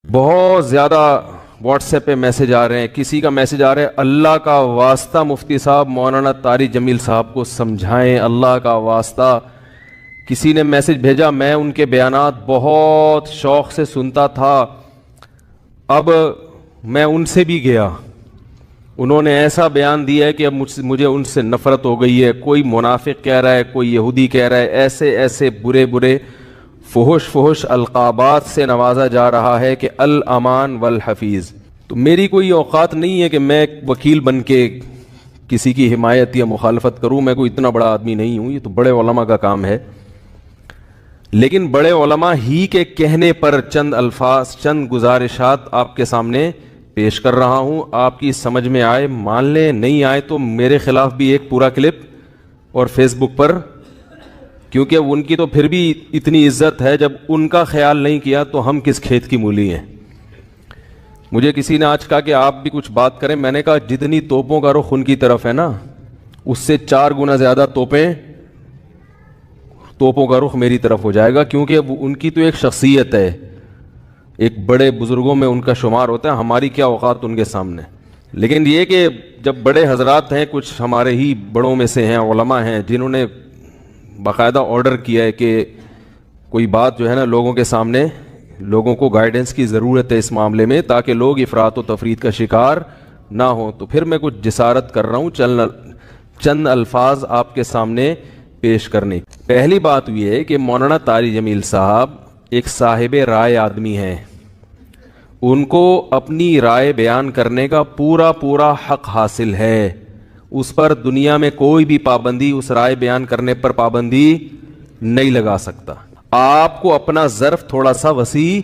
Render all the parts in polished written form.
بہت زیادہ what's app پہ میسج آ رہے ہیں. کسی کا میسج آ رہا ہے اللہ کا واسطہ مفتی صاحب مولانا طارق جمیل صاحب کو سمجھائیں, اللہ کا واسطہ. کسی نے میسج بھیجا, میں ان کے بیانات بہت شوق سے سنتا تھا, اب میں ان سے بھی گیا, انہوں نے ایسا بیان دیا ہے کہ اب مجھے ان سے نفرت ہو گئی ہے. کوئی منافق کہہ رہا ہے, کوئی یہودی کہہ رہا ہے, ایسے ایسے برے برے فحش القابات سے نوازا جا رہا ہے کہ الامان والحفیظ. تو میری کوئی اوقات نہیں ہے کہ میں ایک وکیل بن کے کسی کی حمایت یا مخالفت کروں. میں کوئی اتنا بڑا آدمی نہیں ہوں, یہ تو بڑے علماء کا کام ہے. لیکن بڑے علماء ہی کے کہنے پر چند الفاظ, چند گزارشات آپ کے سامنے پیش کر رہا ہوں. آپ کی سمجھ میں آئے مان لیں, نہیں آئے تو میرے خلاف بھی ایک پورا کلپ اور فیس بک پر, کیونکہ ان کی تو پھر بھی اتنی عزت ہے, جب ان کا خیال نہیں کیا تو ہم کس کھیت کی مولی ہیں. مجھے کسی نے آج کہا کہ آپ بھی کچھ بات کریں. میں نے کہا جتنی توپوں کا رخ ان کی طرف ہے نا, اس سے 4 گنا زیادہ توپوں کا رخ میری طرف ہو جائے گا, کیونکہ ان کی تو ایک شخصیت ہے, ایک بڑے بزرگوں میں ان کا شمار ہوتا ہے. ہماری کیا اوقات ان کے سامنے. لیکن یہ کہ جب بڑے حضرات ہیں, کچھ ہمارے ہی بڑوں میں سے ہیں, علماء ہیں, جنہوں نے باقاعدہ آرڈر کیا ہے کہ کوئی بات جو ہے نا لوگوں کے سامنے, لوگوں کو گائیڈنس کی ضرورت ہے اس معاملے میں, تاکہ لوگ افراط و تفرید کا شکار نہ ہوں, تو پھر میں کچھ جسارت کر رہا ہوں چند الفاظ آپ کے سامنے پیش کرنے. پہلی بات یہ ہے کہ مولانا طارق جمیل صاحب ایک صاحب رائے آدمی ہیں, ان کو اپنی رائے بیان کرنے کا پورا حق حاصل ہے. اس پر دنیا میں کوئی بھی پابندی, اس رائے بیان کرنے پر پابندی نہیں لگا سکتا. آپ کو اپنا ظرف تھوڑا سا وسیع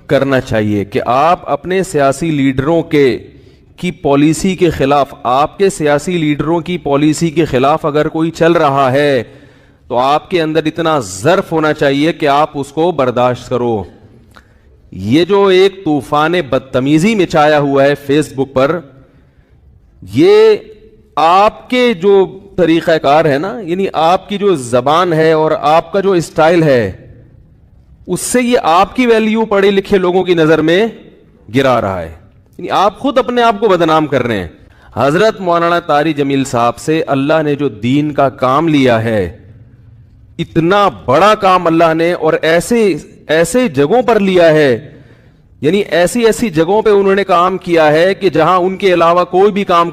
کرنا چاہیے کہ آپ اپنے سیاسی لیڈروں کی پالیسی کے خلاف, آپ کے سیاسی لیڈروں کی پالیسی کے خلاف اگر کوئی چل رہا ہے تو آپ کے اندر اتنا ظرف ہونا چاہیے کہ آپ اس کو برداشت کرو. یہ جو ایک طوفان بدتمیزی مچایا ہوا ہے فیس بک پر, یہ آپ کے جو طریقہ کار ہے نا, یعنی آپ کی جو زبان ہے اور آپ کا جو اسٹائل ہے, اس سے یہ آپ کی ویلیو پڑھے لکھے لوگوں کی نظر میں گرا رہا ہے. یعنی آپ خود اپنے آپ کو بدنام کر رہے ہیں. حضرت مولانا طارق جمیل صاحب سے اللہ نے جو دین کا کام لیا ہے, اتنا بڑا کام اللہ نے, اور ایسے جگہوں پر لیا ہے, یعنی ایسی جگہوں پہ انہوں نے کام کیا ہے کہ جہاں ان کے علاوہ کوئی بھی کام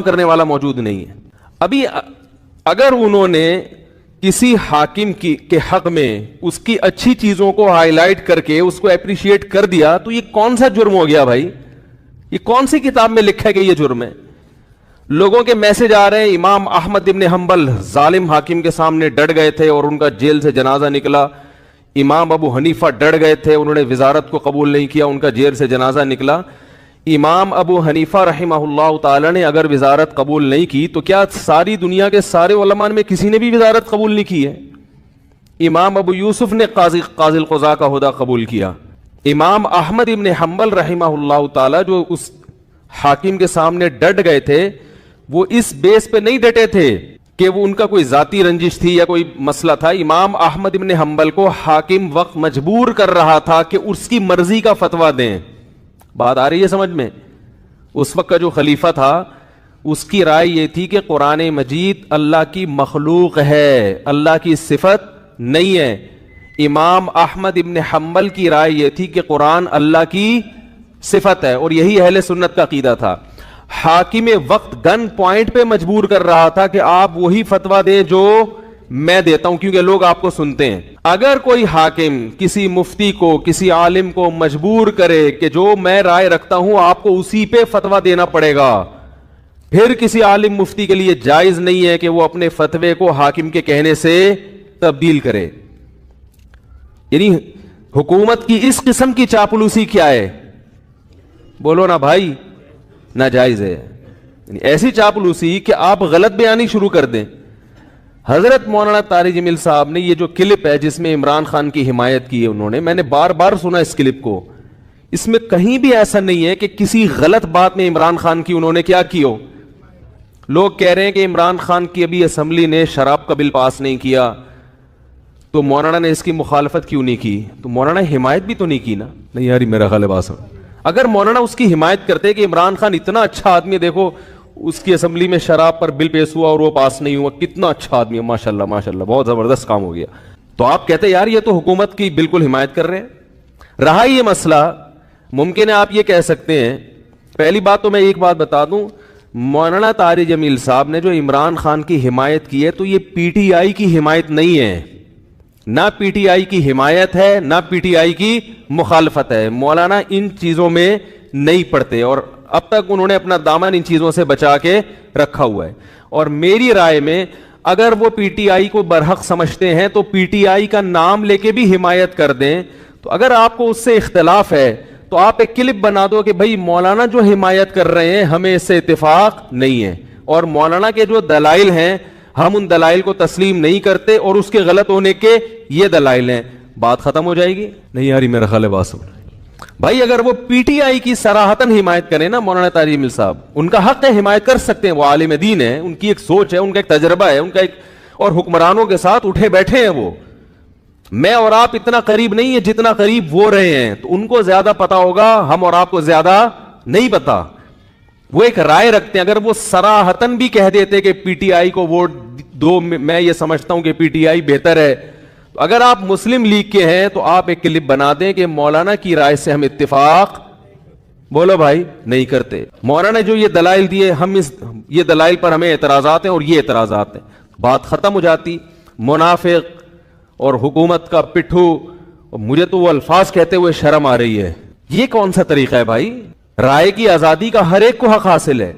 کرنے والا موجود نہیں ہے. ابھی اگر انہوں نے کسی حاکم کے حق میں اس کی اچھی چیزوں کو ہائی لائٹ کر کے اس کو اپریشیٹ کر دیا, تو یہ کون سا جرم ہو گیا بھائی؟ یہ کون سی کتاب میں لکھا ہے کہ یہ جرم ہے؟ لوگوں کے میسج آ رہے ہیں, امام احمد ابن حنبل ظالم حاکم کے سامنے ڈٹ گئے تھے اور ان کا جیل سے جنازہ نکلا. امام ابو حنیفہ ڈٹ گئے تھے, انہوں نے وزارت کو قبول نہیں کیا, ان کا جیل سے جنازہ نکلا. امام ابو حنیفہ رحمہ اللہ تعالی نے اگر وزارت قبول نہیں کی تو کیا ساری دنیا کے سارے علماء میں کسی نے بھی وزارت قبول نہیں کی ہے؟ امام ابو یوسف نے قاضی القضاء کا عہدہ قبول کیا. امام احمد ابن حنبل رحمہ اللہ تعالی جو اس حاکم کے سامنے ڈٹ گئے تھے, وہ اس بیس پہ نہیں ڈٹے تھے کہ وہ ان کا کوئی ذاتی رنجش تھی یا کوئی مسئلہ تھا. امام احمد ابن حنبل کو حاکم وقت مجبور کر رہا تھا کہ اس کی مرضی کا فتویٰ دیں. بات آ رہی ہے سمجھ میں؟ اس وقت کا جو خلیفہ تھا اس کی رائے یہ تھی کہ قرآن مجید اللہ کی مخلوق ہے, اللہ کی صفت نہیں ہے. امام احمد ابن حنبل کی رائے یہ تھی کہ قرآن اللہ کی صفت ہے, اور یہی اہل سنت کا عقیدہ تھا. حاکم وقت گن پوائنٹ پہ مجبور کر رہا تھا کہ آپ وہی فتویٰ دیں جو میں دیتا ہوں, کیونکہ لوگ آپ کو سنتے ہیں. اگر کوئی حاکم کسی مفتی کو, کسی عالم کو مجبور کرے کہ جو میں رائے رکھتا ہوں آپ کو اسی پہ فتویٰ دینا پڑے گا, پھر کسی عالم مفتی کے لیے جائز نہیں ہے کہ وہ اپنے فتوے کو حاکم کے کہنے سے تبدیل کرے. یعنی حکومت کی اس قسم کی چاپلوسی کیا ہے؟ بولو نا بھائی, ناجائز ہے. یعنی ایسی چاپلوسی کہ آپ غلط بیانی شروع کر دیں. حضرت مولانا طارق جمیل صاحب نے یہ جو کلپ ہے جس میں عمران خان کی حمایت کی ہے انہوں نے, میں نے بار بار سنا اس کلپ کو, اس میں کہیں بھی ایسا نہیں ہے کہ کسی غلط بات میں عمران خان کی انہوں نے کیا کی ہو. لوگ کہہ رہے ہیں کہ عمران خان کی ابھی اسمبلی نے شراب کا بل پاس نہیں کیا, تو مولانا نے اس کی مخالفت کیوں نہیں کی؟ تو مولانا حمایت بھی تو نہیں کی نا. نہیں یار میرا خیال ہے بات. اگر مولانا اس کی حمایت کرتے کہ عمران خان اتنا اچھا آدمی ہے، دیکھو اس کی اسمبلی میں شراب پر بل پیش ہوا اور وہ پاس نہیں ہوا، کتنا اچھا آدمی ہے، ماشاءاللہ ماشاءاللہ بہت زبردست کام ہو گیا، تو آپ کہتے یار یہ تو حکومت کی بالکل حمایت کر رہے ہیں. رہا یہ مسئلہ، ممکن ہے آپ یہ کہہ سکتے ہیں، پہلی بات تو میں ایک بات بتا دوں، مولانا طارق جمیل صاحب نے جو عمران خان کی حمایت کی ہے تو یہ پی ٹی آئی کی حمایت نہیں ہے، نہ پی ٹی آئی کی حمایت ہے نہ پی ٹی آئی کی مخالفت ہے. مولانا ان چیزوں میں نہیں پڑتے اور اب تک انہوں نے اپنا دامن ان چیزوں سے بچا کے رکھا ہوا ہے. اور میری رائے میں اگر وہ پی ٹی آئی کو برحق سمجھتے ہیں تو پی ٹی آئی کا نام لے کے بھی حمایت کر دیں. تو اگر آپ کو اس سے اختلاف ہے تو آپ ایک کلپ بنا دو کہ بھائی مولانا جو حمایت کر رہے ہیں ہمیں اس سے اتفاق نہیں ہے، اور مولانا کے جو دلائل ہیں ہم ان دلائل کو تسلیم نہیں کرتے اور اس کے غلط ہونے کے یہ دلائل ہیں، بات ختم ہو جائے گی. نہیں یاری میرا خیال ہے بات سن بھائی، اگر وہ پی ٹی آئی کی صراحتاً حمایت کریں نا مولانا طارق جمیل صاحب، ان کا حق ہے حمایت کر سکتے ہیں، وہ عالم دین ہے، ان کی ایک سوچ ہے، ان کا ایک تجربہ ہے، ان کا ایک، اور حکمرانوں کے ساتھ اٹھے بیٹھے ہیں وہ. میں اور آپ اتنا قریب نہیں ہے جتنا قریب وہ رہے ہیں، تو ان کو زیادہ پتا ہوگا، ہم اور آپ کو زیادہ نہیں پتا. وہ ایک رائے رکھتے ہیں، اگر وہ صراحتاً بھی کہہ دیتے کہ پی ٹی آئی کو ووٹ دو، میں یہ سمجھتا ہوں کہ پی ٹی آئی بہتر ہے، تو اگر آپ مسلم لیگ کے ہیں تو آپ ایک کلپ بنا دیں کہ مولانا کی رائے سے ہم اتفاق بولو بھائی نہیں کرتے، مولانا جو یہ دلائل دیے ہم یہ دلائل پر ہمیں اعتراضات ہیں اور یہ اعتراضات ہیں، بات ختم ہو جاتی. منافق اور حکومت کا پٹھو، مجھے تو وہ الفاظ کہتے ہوئے شرم آ رہی ہے. یہ کون سا طریقہ ہے بھائی؟ رائے کی آزادی کا ہر ایک کو حق حاصل ہے.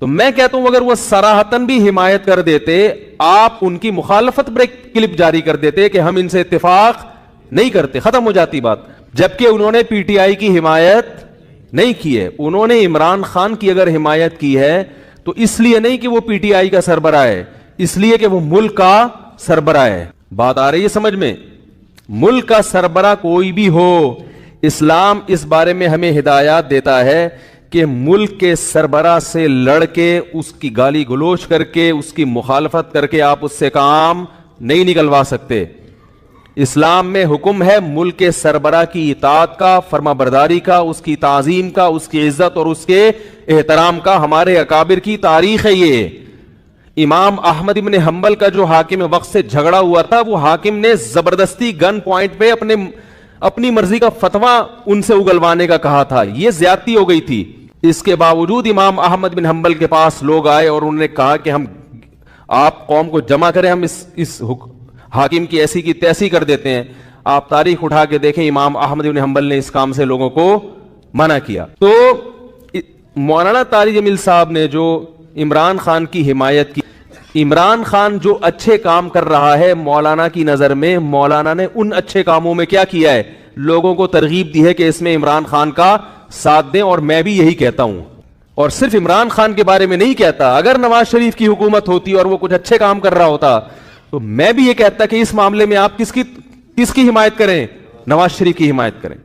تو میں کہتا ہوں اگر وہ صراحتاً بھی حمایت کر دیتے، آپ ان کی مخالفت پر ایک کلپ جاری کر دیتے کہ ہم ان سے اتفاق نہیں کرتے، ختم ہو جاتی بات. جبکہ انہوں نے پی ٹی آئی کی حمایت نہیں کی ہے، انہوں نے عمران خان کی اگر حمایت کی ہے تو اس لیے نہیں کہ وہ پی ٹی آئی کا سربراہ ہے، اس لیے کہ وہ ملک کا سربراہ ہے. بات آ رہی ہے سمجھ میں؟ ملک کا سربراہ کوئی بھی ہو، اسلام اس بارے میں ہمیں ہدایات دیتا ہے کہ ملک کے سربراہ سے لڑ کے، اس کی گالی گلوچ کر کے، اس کی مخالفت کر کے آپ اس سے کام نہیں نکلوا سکتے. اسلام میں حکم ہے ملک کے سربراہ کی اطاعت کا، فرما برداری کا، اس کی تعظیم کا، اس کی عزت اور اس کے احترام کا. ہمارے اکابر کی تاریخ ہے یہ. امام احمد ابن حنبل کا جو حاکم وقت سے جھگڑا ہوا تھا، وہ حاکم نے زبردستی گن پوائنٹ پہ اپنی مرضی کا فتویٰ ان سے اگلوانے کا کہا تھا، یہ زیادتی ہو گئی تھی. اس کے باوجود امام احمد بن حنبل کے پاس لوگ آئے اور انہوں نے کہا کہ ہم، آپ قوم کو جمع کریں، ہم اس حاکم کی ایسی کی تیسی کر دیتے ہیں. آپ تاریخ اٹھا کے دیکھیں، امام احمد بن حنبل نے اس کام سے لوگوں کو منع کیا. تو مولانا طارق جمیل صاحب نے جو عمران خان کی حمایت کی، عمران خان جو اچھے کام کر رہا ہے مولانا کی نظر میں، مولانا نے ان اچھے کاموں میں کیا کیا ہے؟ لوگوں کو ترغیب دی ہے کہ اس میں عمران خان کا ساتھ دیں. اور میں بھی یہی کہتا ہوں، اور صرف عمران خان کے بارے میں نہیں کہتا، اگر نواز شریف کی حکومت ہوتی اور وہ کچھ اچھے کام کر رہا ہوتا تو میں بھی یہ کہتا کہ اس معاملے میں آپ کس کی حمایت کریں؟ نواز شریف کی حمایت کریں.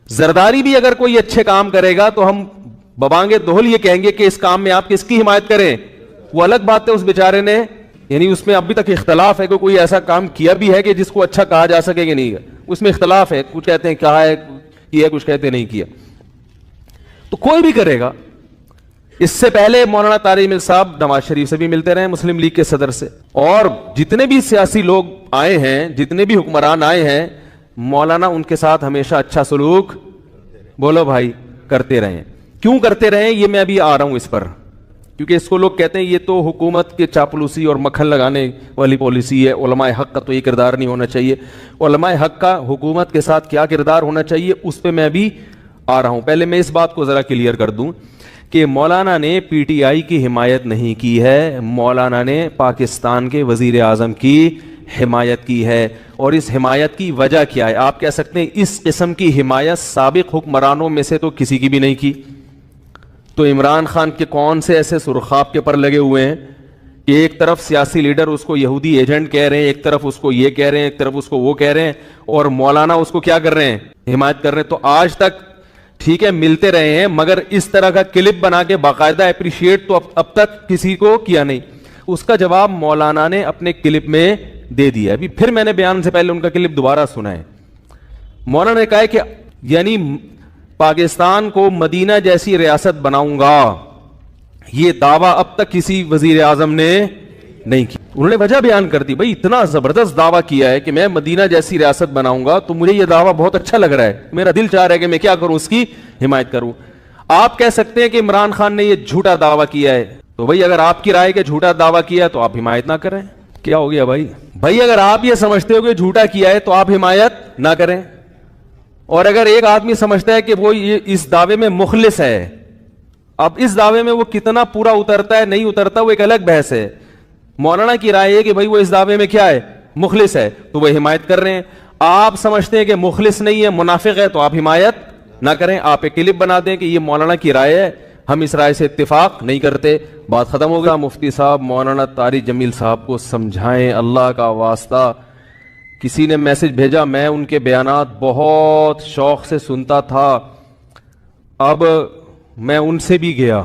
زرداری بھی اگر کوئی اچھے کام کرے گا تو ہم ببانگے دوہل یہ کہیں گے کہ اس کام میں آپ کس کی حمایت کریں. وہ الگ بات ہے اس بیچارے نے، یعنی اس میں ابھی تک اختلاف ہے کہ کوئی ایسا کام کیا بھی ہے کہ جس کو اچھا کہا جا سکے کہ نہیں، اس میں اختلاف ہے، کچھ کہتے ہیں کہا ہے کیا، کچھ کہتے ہیں نہیں کیا. تو کوئی بھی کرے گا. اس سے پہلے مولانا طارق جمیل صاحب نواز شریف سے بھی ملتے رہے، مسلم لیگ کے صدر سے، اور جتنے بھی سیاسی لوگ آئے ہیں، جتنے بھی حکمران آئے ہیں، مولانا ان کے ساتھ ہمیشہ اچھا سلوک بولو بھائی کرتے رہے. کیوں کرتے رہے یہ میں ابھی آ رہا ہوں اس پر، کیونکہ اس کو لوگ کہتے ہیں یہ تو حکومت کے چاپلوسی اور مکھن لگانے والی پالیسی ہے، علماء حق کا تو یہ کردار نہیں ہونا چاہیے. علماء حق کا حکومت کے ساتھ کیا کردار ہونا چاہیے اس پہ میں ابھی آ رہا ہوں. پہلے میں اس بات کو ذرا کلیئر کر دوں کہ مولانا نے پی ٹی آئی کی حمایت نہیں کی ہے، مولانا نے پاکستان کے وزیر اعظم کی حمایت کی ہے. اور اس حمایت کی وجہ کیا ہے؟ آپ کہہ سکتے ہیں اس قسم کی حمایت سابق حکمرانوں میں سے تو کسی کی بھی نہیں کی. تو عمران خان کے کون سے ایسے سرخاب کے پر لگے ہوئے ہیں کہ ایک طرف سیاسی لیڈر اس کو یہودی ایجنٹ کہہ رہے ہیں، ایک طرف اس کو یہ کہہ رہے ہیں، ایک طرف اس کو وہ کہہ رہے ہیں، اور مولانا اس کو کیا کر رہے ہیں؟ حمایت کر رہے ہیں. تو آج تک ٹھیک ہے ملتے رہے ہیں، مگر اس طرح کا کلپ بنا کے باقاعدہ اپریشیٹ تو اب تک کسی کو کیا نہیں. اس کا جواب مولانا نے اپنے کلپ میں دے دیا. ابھی پھر میں نے بیان سے پہلے ان کا کلپ دوبارہ سنا ہے. مولانا نے کہا ہے کہ یعنی پاکستان کو مدینہ جیسی ریاست بناؤں گا، یہ دعویٰ اب تک کسی وزیر اعظم نے نہیں کی. انہوں نے وجہ بیان کر دی، بھائی اتنا زبردست دعویٰ کیا ہے کہ میں مدینہ جیسی ریاست بناؤں گا، تو مجھے یہ دعویٰ بہت اچھا لگ رہا ہے، میرا دل چاہ رہا ہے کہ میں کیا کروں، اس کی حمایت کروں. آپ کہہ سکتے ہیں کہ عمران خان نے یہ جھوٹا دعویٰ کیا ہے، تو بھائی اگر آپ کی رائے کے جھوٹا دعویٰ کیا ہے تو آپ حمایت نہ کریں. کیا ہو گیا بھائی اگر آپ یہ سمجھتے ہو کہ جھوٹا کیا ہے تو آپ حمایت نہ کریں. اور اگر ایک آدمی سمجھتا ہے کہ وہ اس دعوے میں مخلص ہے، اب اس دعوے میں وہ کتنا پورا اترتا ہے نہیں اترتا وہ ایک الگ بحث ہے. مولانا کی رائے ہے کہ بھائی وہ اس دعوے میں کیا ہے، مخلص ہے، تو وہ حمایت کر رہے ہیں. آپ سمجھتے ہیں کہ مخلص نہیں ہے، منافق ہے، تو آپ حمایت نہ کریں. آپ ایک کلپ بنا دیں کہ یہ مولانا کی رائے ہے، ہم اس رائے سے اتفاق نہیں کرتے، بات ختم ہو گیا. مفتی صاحب مولانا طارق جمیل صاحب کو سمجھائیں، اللہ کا واسطہ. کسی نے میسج بھیجا، میں ان کے بیانات بہت شوق سے سنتا تھا، اب میں ان سے بھی گیا،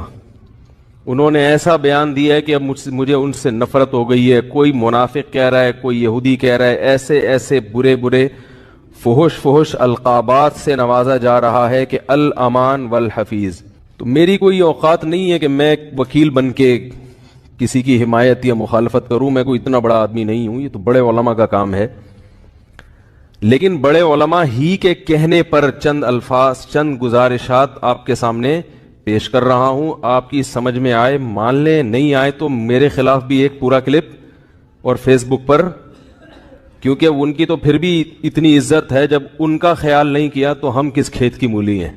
انہوں نے ایسا بیان دیا ہے کہ اب مجھے ان سے نفرت ہو گئی ہے. کوئی منافق کہہ رہا ہے، کوئی یہودی کہہ رہا ہے، ایسے ایسے برے برے فحش القابات سے نوازا جا رہا ہے کہ الامان والحفیظ. تو میری کوئی اوقات نہیں ہے کہ میں وکیل بن کے کسی کی حمایت یا مخالفت کروں، میں کوئی اتنا بڑا آدمی نہیں ہوں، یہ تو بڑے علماء کا کام ہے. لیکن بڑے علماء ہی کے کہنے پر چند الفاظ، چند گزارشات آپ کے سامنے پیش کر رہا ہوں. آپ کی سمجھ میں آئے مان لیں، نہیں آئے تو میرے خلاف بھی ایک پورا کلپ اور فیس بک پر، کیونکہ ان کی تو پھر بھی اتنی عزت ہے، جب ان کا خیال نہیں کیا تو ہم کس کھیت کی مولی ہیں.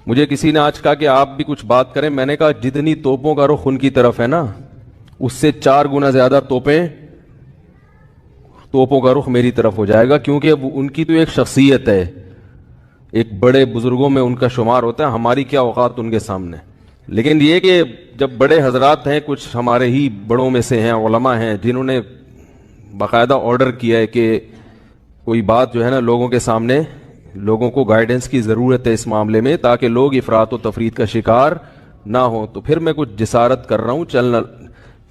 مجھے کسی نے آج کہا کہ آپ بھی کچھ بات کریں. میں نے کہا جتنی توپوں کا رخ ان کی طرف ہے نا، اس سے 4 گنا زیادہ توپوں کا رخ میری طرف ہو جائے گا، کیونکہ ان کی تو ایک شخصیت ہے، ایک بڑے بزرگوں میں ان کا شمار ہوتا ہے. ہماری کیا اوقات ان کے سامنے. لیکن یہ کہ جب بڑے حضرات ہیں، کچھ ہمارے ہی بڑوں میں سے ہیں، علماء ہیں، جنہوں نے باقاعدہ آرڈر کیا ہے کہ کوئی بات جو ہے نا لوگوں کے سامنے، لوگوں کو گائیڈنس کی ضرورت ہے اس معاملے میں، تاکہ لوگ افراط و تفرید کا شکار نہ ہوں. تو پھر میں کچھ جسارت کر رہا ہوں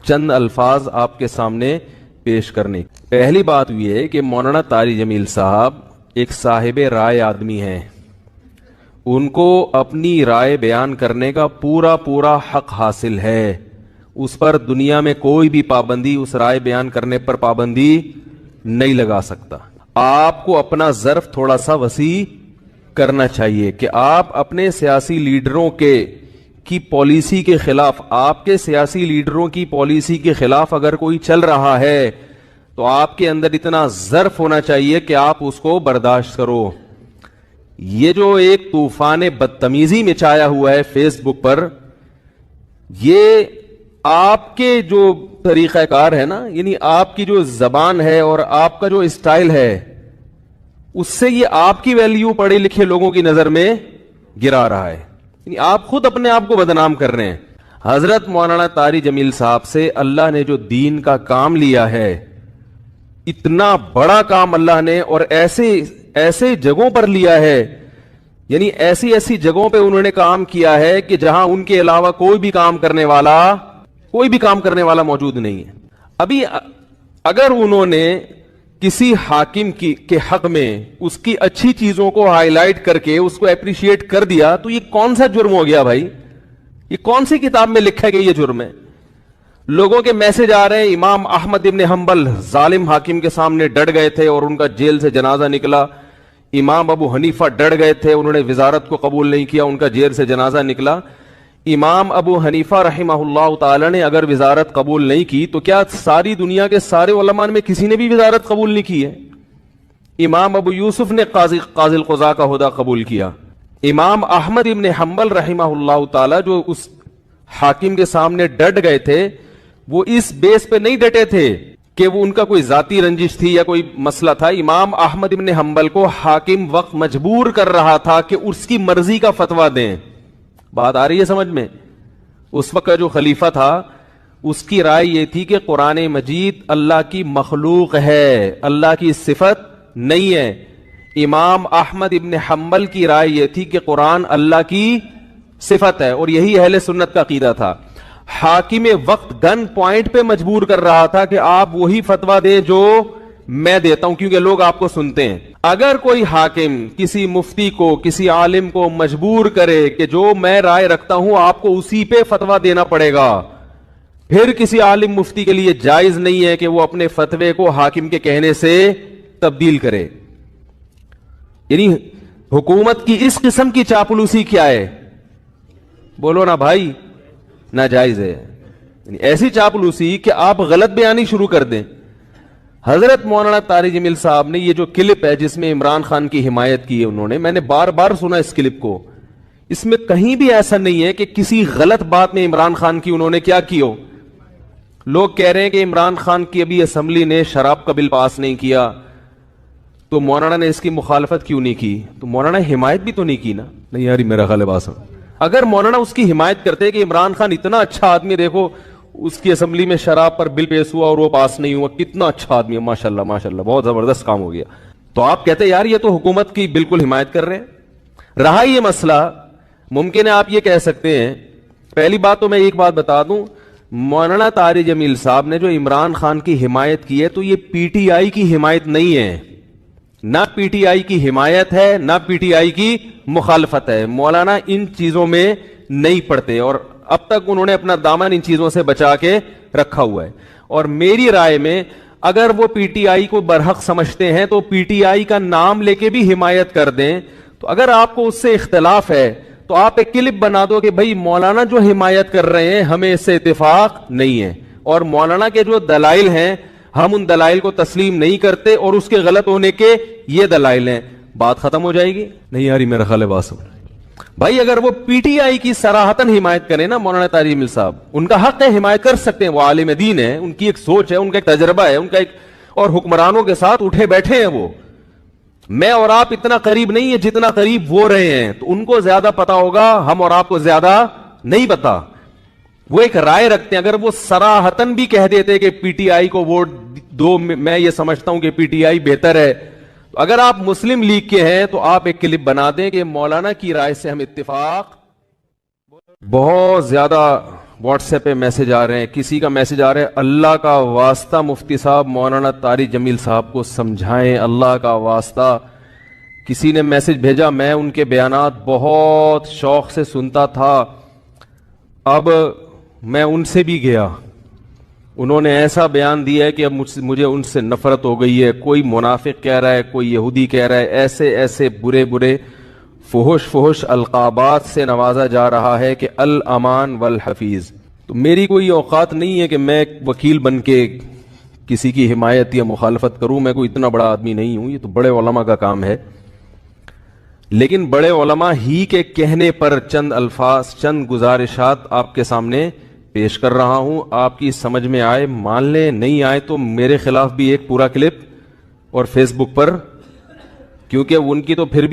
چند الفاظ آپ کے سامنے پیش کرنے. پہلی بات یہ ہے کہ مولانا طارق جمیل صاحب ایک صاحب رائے آدمی ہیں، ان کو اپنی رائے بیان کرنے کا پورا حق حاصل ہے. اس پر دنیا میں کوئی بھی پابندی، اس رائے بیان کرنے پر پابندی نہیں لگا سکتا. آپ کو اپنا ظرف تھوڑا سا وسیع کرنا چاہیے کہ آپ اپنے سیاسی لیڈروں کی پالیسی کے خلاف، آپ کے سیاسی لیڈروں کی پالیسی کے خلاف اگر کوئی چل رہا ہے تو آپ کے اندر اتنا ظرف ہونا چاہیے کہ آپ اس کو برداشت کرو. یہ جو ایک طوفان بدتمیزی مچایا ہوا ہے فیس بک پر، یہ آپ کے جو طریقہ کار ہے نا، یعنی آپ کی جو زبان ہے اور آپ کا جو اسٹائل ہے، اس سے یہ آپ کی ویلیو پڑھے لکھے لوگوں کی نظر میں گرا رہا ہے. یعنی آپ خود اپنے آپ کو بدنام کر رہے ہیں. حضرت مولانا طارق جمیل صاحب سے اللہ نے جو دین کا کام لیا ہے، اتنا بڑا کام اللہ نے، اور ایسے جگہوں پر لیا ہے، یعنی ایسی جگہوں پہ انہوں نے کام کیا ہے کہ جہاں ان کے علاوہ کوئی بھی کام کرنے والا موجود نہیں ہے. ابھی اگر انہوں نے کسی حاکم کے حق میں اس کی اچھی چیزوں کو ہائی لائٹ کر کے اس کو اپریشیٹ کر دیا تو یہ کون سا جرم ہو گیا بھائی؟ یہ کون سی کتاب میں لکھا ہے کہ یہ جرم ہے؟ لوگوں کے میسج آ رہے ہیں، امام احمد ابن حنبل ظالم حاکم کے سامنے ڈٹ گئے تھے اور ان کا جیل سے جنازہ نکلا. امام ابو حنیفہ ڈٹ گئے تھے، انہوں نے وزارت کو قبول نہیں کیا، ان کا جیل سے جنازہ نکلا. امام ابو حنیفہ رحمہ اللہ تعالی نے اگر وزارت قبول نہیں کی تو کیا ساری دنیا کے سارے علماء میں کسی نے بھی وزارت قبول نہیں کی ہے؟ امام ابو یوسف نے قاضی القضاء کا عہدہ قبول کیا. امام احمد ابن حنبل رحمہ اللہ تعالی جو اس حاکم کے سامنے ڈٹ گئے تھے، وہ اس بیس پہ نہیں ڈٹے تھے کہ وہ ان کا کوئی ذاتی رنجش تھی یا کوئی مسئلہ تھا. امام احمد ابن حنبل کو حاکم وقت مجبور کر رہا تھا کہ اس کی مرضی کا فتویٰ دیں. بات آ رہی ہے سمجھ میں؟ اس وقت کا جو خلیفہ تھا اس کی رائے یہ تھی کہ قرآن مجید اللہ کی مخلوق ہے، اللہ کی صفت نہیں ہے. امام احمد ابن حنبل کی رائے یہ تھی کہ قرآن اللہ کی صفت ہے، اور یہی اہل سنت کا عقیدہ تھا. حاکم وقت گن پوائنٹ پہ مجبور کر رہا تھا کہ آپ وہی فتویٰ دیں جو میں دیتا ہوں، کیونکہ لوگ آپ کو سنتے ہیں. اگر کوئی حاکم کسی مفتی کو، کسی عالم کو مجبور کرے کہ جو میں رائے رکھتا ہوں آپ کو اسی پہ فتویٰ دینا پڑے گا، پھر کسی عالم مفتی کے لیے جائز نہیں ہے کہ وہ اپنے فتوے کو حاکم کے کہنے سے تبدیل کرے. یعنی حکومت کی اس قسم کی چاپلوسی کیا ہے؟ بولو نا بھائی، ناجائز ہے. یعنی ایسی چاپلوسی کہ آپ غلط بیانی شروع کر دیں. حضرت مولانا طارق جمیل صاحب نے یہ جو کلپ ہے جس میں عمران خان کی حمایت کی ہے انہوں نے، میں نے بار بار سنا اس کلپ کو، اس میں کہیں بھی ایسا نہیں ہے کہ کسی غلط بات میں عمران خان کی انہوں نے کیا کی ہو. لوگ کہہ رہے ہیں کہ عمران خان کی ابھی اسمبلی نے شراب کا بل پاس نہیں کیا تو مولانا نے اس کی مخالفت کیوں نہیں کی؟ تو مولانا حمایت بھی تو نہیں کی نا. نہیں یار میرا خیال ہے باسم، اگر مولانا اس کی حمایت کرتے کہ عمران خان اتنا اچھا آدمی، دیکھو اس کی اسمبلی میں شراب پر بل پیش ہوا اور وہ پاس نہیں ہوا، کتنا اچھا آدمی ہے، ماشاءاللہ ماشاءاللہ بہت زبردست کام ہو گیا، تو آپ کہتے یار یہ تو حکومت کی بالکل حمایت کر رہے ہیں. رہا یہ مسئلہ، ممکن ہے آپ یہ کہہ سکتے ہیں، پہلی بات تو میں ایک بات بتا دوں، مولانا طارق جمیل صاحب نے جو عمران خان کی حمایت کی ہے تو یہ پی ٹی آئی کی حمایت نہیں ہے، نہ پی ٹی آئی کی حمایت ہے نہ پی ٹی آئی کی مخالفت ہے. مولانا ان چیزوں میں نہیں پڑتے اور اب تک انہوں نے اپنا دامن ان چیزوں سے بچا کے رکھا ہوا ہے. اور میری رائے میں اگر وہ پی ٹی آئی کو برحق سمجھتے ہیں تو پی ٹی آئی کا نام لے کے بھی حمایت کر دیں. تو اگر آپ کو اس سے اختلاف ہے تو آپ ایک کلپ بنا دو کہ بھائی مولانا جو حمایت کر رہے ہیں ہمیں اس سے اتفاق نہیں ہے، اور مولانا کے جو دلائل ہیں ہم ان دلائل کو تسلیم نہیں کرتے اور اس کے غلط ہونے کے یہ دلائل ہیں، بات ختم ہو جائے گی. نہیں یاری میرا خیال ہے باسم بھائی، اگر وہ پی ٹی آئی کی صراحتاً حمایت کریں نا مولانا طارق جمیل صاحب، ان کا حق ہے حمایت کر سکتے ہیں، وہ عالم دین ہے، ان کی ایک سوچ ہے، ان کا ایک تجربہ ہے، ان کا ایک، اور حکمرانوں کے ساتھ اٹھے بیٹھے ہیں وہ. میں اور آپ اتنا قریب نہیں ہے جتنا قریب وہ رہے ہیں، تو ان کو زیادہ پتا ہوگا، ہم اور آپ کو زیادہ نہیں پتا. وہ ایک رائے رکھتے ہیں، اگر وہ صراحتاً بھی کہہ دیتے کہ پی ٹی آئی کو ووٹ دو، میں یہ سمجھتا ہوں کہ پی ٹی آئی بہتر ہے، تو اگر آپ مسلم لیگ کے ہیں تو آپ ایک کلپ بنا دیں کہ مولانا کی رائے سے ہم اتفاق. بہت زیادہ واٹس ایپ پہ میسج آ رہے ہیں، کسی کا میسج آ رہا ہے اللہ کا واسطہ مفتی صاحب مولانا طارق جمیل صاحب کو سمجھائیں، اللہ کا واسطہ. کسی نے میسج بھیجا، میں ان کے بیانات بہت شوق سے سنتا تھا، اب میں ان سے بھی گیا، انہوں نے ایسا بیان دیا ہے کہ اب مجھے ان سے نفرت ہو گئی ہے. کوئی منافق کہہ رہا ہے، کوئی یہودی کہہ رہا ہے، ایسے ایسے برے برے فحش القابات سے نوازا جا رہا ہے کہ الامان والحفیظ. تو میری کوئی اوقات نہیں ہے کہ میں ایک وکیل بن کے کسی کی حمایت یا مخالفت کروں، میں کوئی اتنا بڑا آدمی نہیں ہوں، یہ تو بڑے علماء کا کام ہے. لیکن بڑے علماء ہی کے کہنے پر چند الفاظ، چند گزارشات آپ کے سامنے پیش کر رہا ہوں. آپ کی سمجھ میں آئے مان لیں، نہیں آئے تو میرے خلاف بھی ایک پورا کلپ اور فیس بک پر، کیونکہ ان کی تو پھر بھی